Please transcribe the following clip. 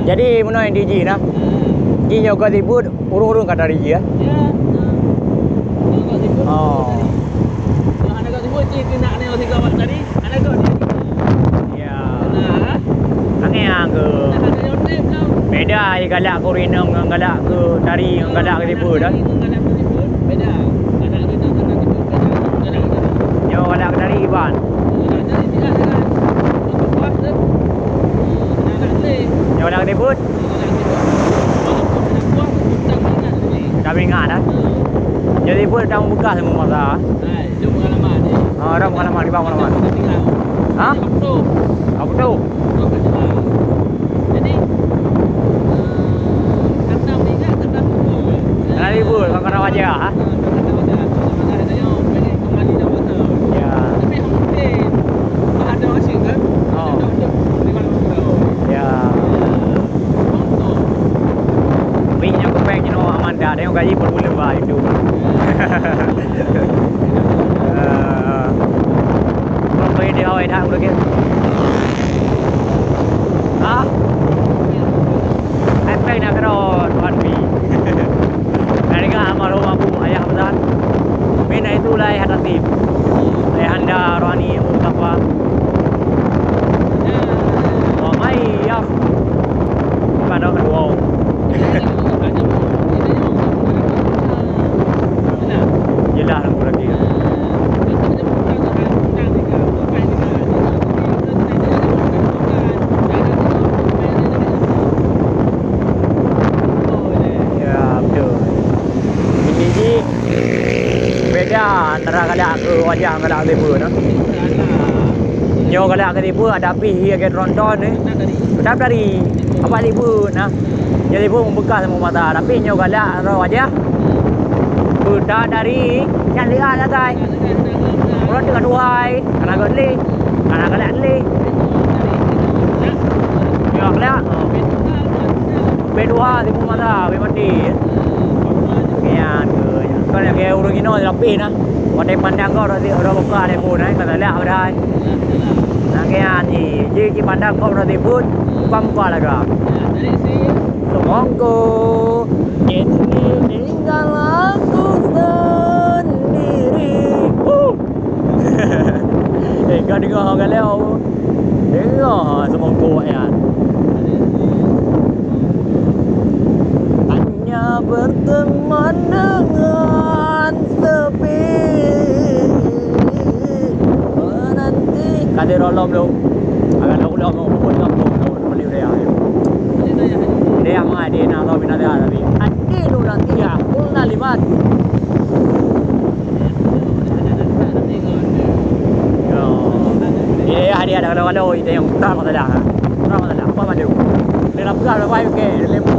Jadi mana yang DJ nah? DJ nyoga tibut urung-urung kata DJ ya? Ya. Nyoga tibut. Oh. Kalau anak kau tibut cik kena ni orang kawan tadi. Anak kau dia. Ya. Nah. Angin ke. Ada yang tip tau. Beda ai galak ko renang dengan galak ke tari dengan galak ke tibut dah. Galak ke tibut beda. Galak ke tibut beda. Yo galak ke tari ban. Galak tadi dia kan. Untuk kuat tu. Galak ni. Yo galak ke tibut. Dah ingat dah. Jadi pun dah membuka semua masa. Itu pengalaman ni. Dah pengalaman di bawah pengalaman. Ha? Apa tu? Jadi kata ni kan kata pukul. Kena libur kau wajah ha? Ya. Tapi hampir ada masih kan? Oh. Ya. Minyak kupeng ni no Amanda dia gaji per bulan bah itu. Kalau dia awak dah udah ke? Ah? Apa nak kerot Tuan Pi? Hari ni amal rumah bu ayah betul. Bina itulah ayah Latif. Ayah anda Rohani Mustafa. Oh mai ya. Pada kedua. Jelas aku lagi. Beda antara galak ke wajah galak ke tiba no. Nyo galak ke tiba ada api ke tronton ni. Sedap dari apa tiba nah. Jadi tiba membekas semua mata tapi nyo galak wajah. Sudah dari yang lihat lah guys. Orang tengah duai, kena geli, kena galak li. Nyo galak. Bedua tiba mata, be mandi. Kian ke. Kau nak ke urung ino tapi nah. Wadai pandang kau orang buka ada pun nah, kata lihat ada. Nah kian ni, jadi pandang kau orang tibut, buka lagi. Semongko, ini tinggal aku sendiri. Kau dengar orang leo, dengar semongko ya. Hanya berteman dengan sepi. Menanti. Kadir Allah belum. Akan Allah mau pun kamu beli dia. Dia mah dia nak tahu bina dia tapi. Adi lu nanti ya, ulna limat. Yo. Dia hadiah dah kalau itu yang utama saja. Utama saja. Apa maju? Dia nak pegang apa ke lembu.